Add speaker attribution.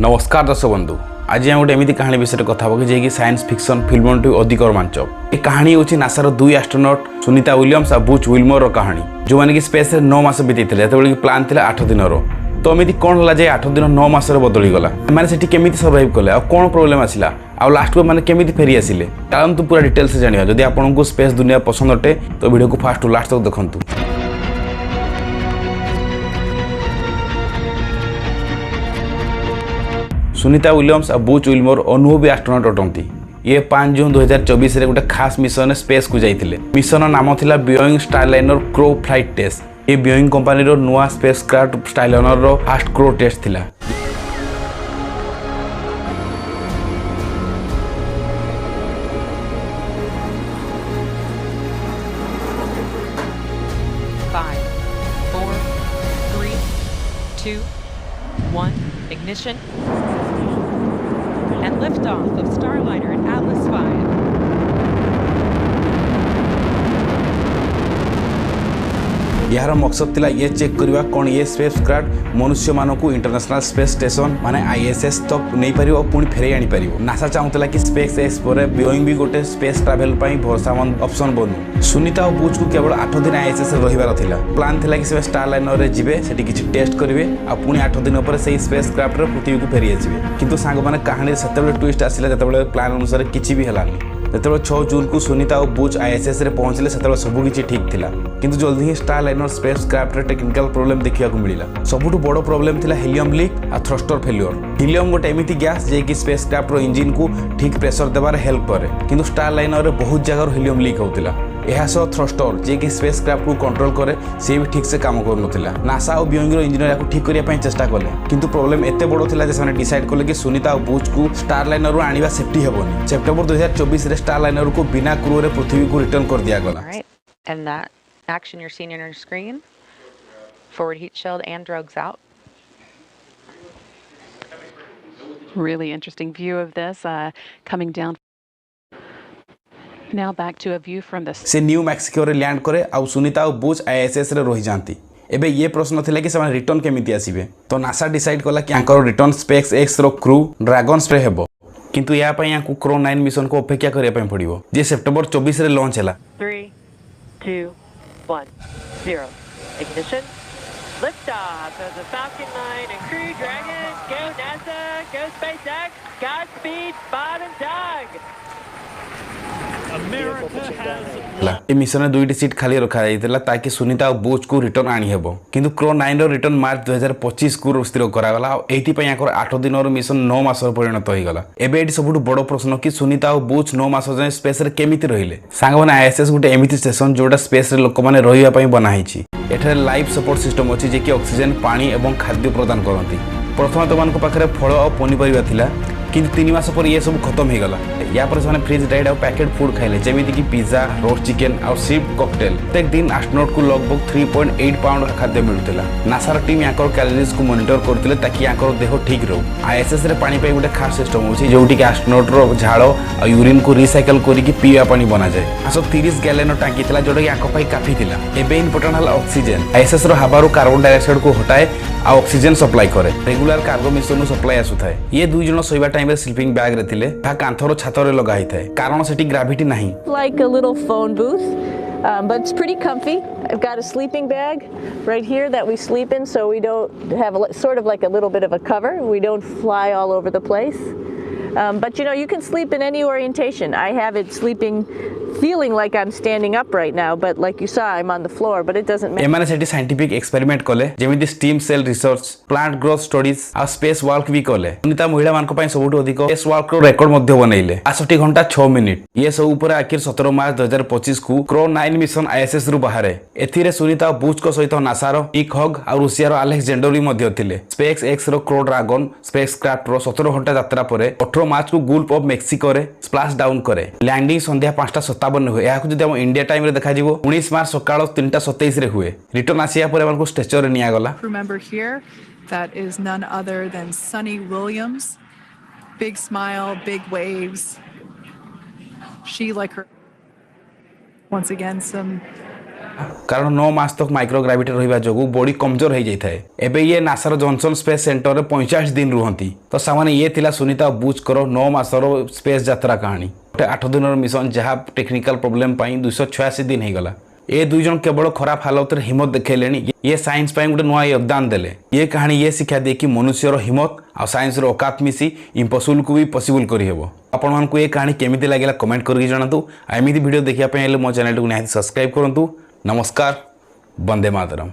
Speaker 1: नमस्कार दर्शक बंधु आज हम गोटे एमती कहानी विषय कथा कि साइंस फिक्शन फिल्म टू अधिक रोमांचक। ये कहानी हूँ नासार दुई एस्ट्रोनॉट सुनीता विलियम्स और बुच विल्मर कहानी जो मैंने कि स्पेस 9 मास बीती जो प्लान था 8 दिन। तो एमती कौन है 8 दिन 9 मास बदलीगला मैंने से केमी सर्वाइव कले आ कौन प्रोब्लेम आसला आ लास्ट को मैंने केमी फेरी आसिले चलतु पूरा डिटेल्स जाना। जदि आपको स्पेस दुनिया पसंद अटे तो वीडियो को फास्ट टू लास्ट तक देखूँ। सुनीता विलियम्स और बुच विल्मर अनुभवी एस्ट्रोनॉट अटंती। ये 5 जून 2024 रे गोटे खास मिशन स्पेस को जाइथिले। मिशन नाम थिला Boeing Starliner crew flight test. ये बोइंग कंपनी रो नुआ स्पेस क्राफ्ट स्टारलाइनर रो फर्स्ट क्रो टेस्ट थिला।
Speaker 2: Ignition and liftoff of Starliner at Atlas V.
Speaker 1: यार मकसद थिला ये चेक करवा कौन ये स्पेस क्राफ्ट मनुष्य मानक इंटरनेशनल स्पेस स्टेशन माने आईएसएस तक नहीं पारिबो और पुणी फेरे आनी पारिबो। नासा चाहूला कि स्पेस एक्स पर बोइंग भी गोटे स्पेस ट्रैवल पई भरोसामंद ऑप्शन बनू। सुनीता और बुच को केवल 8 दिन आईएसएस रे रहिबार थिला। प्लान थिला कि से स्टारलाइनर रे जिवे सेठी किछि टेस्ट करिवे आ पुणी 8 दिन पर सेही स्पेस क्राफ्ट रे पृथ्वी को फेरी आजिवे। किंतु सांग माने कहानी सेतेबेले ट्विस्ट आसिला जेतेबेले प्लान अनुसार किछि भी हलानी। जेतेबेले 6 जून को सुनीता और बुच आईएसएस रे पहुंचले सेतेबेले सब किछि ठीक थिला किंतु जल्दी ही स्टारलाइनर स्पेस क्राफ्ट रे टेक्निकल प्रॉब्लम देखिया को मिलिला। सबुठु बड़ प्रॉब्लम थिला हीलियम लीक आ थ्रस्टर फेल्योर। हीलियम गोटे एमिति गैस जे कि स्पेस क्राफ्ट रो इंजन को ठीक प्रेशर देबार हेल्प करे किंतु स्टारलाइनर रे बहुत जगह हीलियम लीक होतिला। यह थ्रस्टर जे कि स्पेस क्राफ्ट को कंट्रोल करे से भी ठीक से काम कर नासा और बोइंग रो इंजीनियर को ठीक करने चेष्टा कले किंतु प्रॉब्लम एते बड़ थिला जे से डिसाइड कले कि सुनीता और बुच को स्टारलाइनर रो आनिबा सेफ्टी हेबोनी। सेप्टेम्बर 2024 रे स्टारलाइनर को बिना क्रू रे पृथ्वी को रिटर्न कर दिया गला।
Speaker 2: And that action you're seeing on your screen, forward heat shield and drugs out. Really interesting view of this coming down. Now back to a view from the
Speaker 1: से new Mexico रे land करे आ सुनीता और Buch ISS रे रही जांती। एबे ये प्रश्न थिला कि से रिटर्न केमिति आसीबे तो नासा डिसाइड कला कि आंकर रिटर्न स्पेस एक्स रो क्रू ड्रैगन स्प्रे हेबो किंतु या पई आंकु क्रो 9 मिशन को अपेक्षा करिया पई पड़िबो जे सितंबर 24 रे लॉन्च हैला।
Speaker 2: 3 2 1 0 ignition liftoff of the Falcon 9 and Crew Dragon. Go NASA, go SpaceX, Godspeed, Bob and Doug.
Speaker 1: A mission में 2टी सीट खाली रखा जाइतिला ताकि सुनीता और बुच को रिटर्न आनी हेबो किंतु क्रो 9 रो रिटर्न मार्च 2025 को स्थिर करागला और एथि पई आकर 8 दिन रो मिशन 9 मास परिणत होई गला। एबे एटी सबुठ बड़ प्रश्न कि सुनीता और बुच 9 मास जाय स्पेस रे केमिति रहिले। सांग माने आईएसएस गुटे एमिति स्टेशन जोटा स्पेस रे लोक माने रहिबा पई बना हिची। एठारे लाइफ सपोर्ट सिस्टम अछि जे कि ऑक्सीजन पानी एवं खाद्य प्रदान करंती। प्रथम तो मान को पाखरे फल और पनीपरिबा थिला किंतु 3 मास पर ये सब खत्म हो गला। या पर से फ्रिज डाइट और पैकेट फूड खाइले जेमिति कि पिज्जा रोस्ट चिकन और सीप कॉकटेल। प्रत्येक दिन एस्ट्रोनॉट को लगभग 3.8 पाउंड खाद्य मिलुतिला। नासार टीम याकर कैलोरीज को मॉनिटर करथिले ताकि याकर देह ठीक रहू। आईएसएस रे पानी पे गोटे खास सिस्टम होछि जोटी कि एस्ट्रोनॉट रो झाड़ और यूरिन को रिसाइकल करिकि पीवा पानी बना जाए। आसो 30 गैलन टांकी थिला जोटा कि याकर पई काफी थिला। एबे इंपोर्टेंट हल ऑक्सीजन। आईएसएस रो हवारो कार्बन डाइऑक्साइड को हटाए आ ऑक्सीजन सप्लाई करे। रेगुलर कार्गो मिशन सप्लाई आसुथाय। ये दुई जण सोइबा टाइम रे स्लीपिंग बैग रे थिले ता कांथरो छातो रे लगा हिथाय कारण सेठी ग्रेविटी नाही।
Speaker 3: Like a little phone booth, but it's pretty comfy. I've got a sleeping bag right here that we sleep in, so we don't have sort of like a little bit of a cover. We don't fly all over the place. But you can sleep in any orientation. I have it sleeping, feeling like I'm standing up right now, but like you saw, I'm on the floor, but it doesn't matter.
Speaker 1: एमाने सेठी scientific experiment कले जेमिति stem cell research plant growth studies आ space walk भी कले। सुनीता महिला मानक पई सबुठु अधिक स्पेस वॉक रो रिकॉर्ड मध्ये बनैले 68 घंटा 6 मिनिट। ये सब ऊपर आखिर 17 मार्च 2025 को क्रो 9 मिशन आईएसएस रु बाहरे। एथिरे सुनीता बुच को सहित नासा रो इक हग आ रूसिया रो अलेक्जेंडर भी मध्ये थिले। स्पेस एक्स रो क्रो ड्रैगन स्पेस क्राफ्ट रो 17 घंटा यात्रा परे 18 मार्च को गल्फ ऑफ मेक्सिको रे स्प्लैश डाउन करे। लैंडिंग संध्या 5:57 हुए। या जदि हम इंडिया टाइम रे देखा जिवो 19 मार्च सकाळ 3:27 रे हुए। रिटर्न आसिया परे हमको स्टेचर रे निया गला।
Speaker 4: Remember here that is none other than Sunny Williams. Big smile, big waves. She like her once again some
Speaker 1: कारण 9 मास तक माइक्रोग्राविटी रहिबा जोगु बॉडी कमजोर हो जाए। एबे ये नासार जॉनसन स्पेस सेंटर रे 45 दिन रुहंती। तो सामान्य ये थिला सुनीता बुच करो 9 मासर स्पेस यात्रा कहानी। गोटे 8 दिन मिशन जहाँ टेक्निकल प्रोब्लेम 286 दिन हो गला। ये दुई जन केवल खराब हालत रे हिम्मत देखैलेनी। ये साइंस पाई गोटे नुआ योगदान देले। ये कहानी ये शिक्षा दे कि मनुष्यर हिम्मत आ साइंस रो औकात मिसी इम्पॉसिबल को भी पॉसिबल करि हेबो। आपण मानकु ये कहानी केमिति लागिला कमेंट करके जणातु। आ एमिति वीडियो देखिया पय मो चैनल को निहाती सब्सक्राइब करंतु। नमस्कार, वंदे मातरम।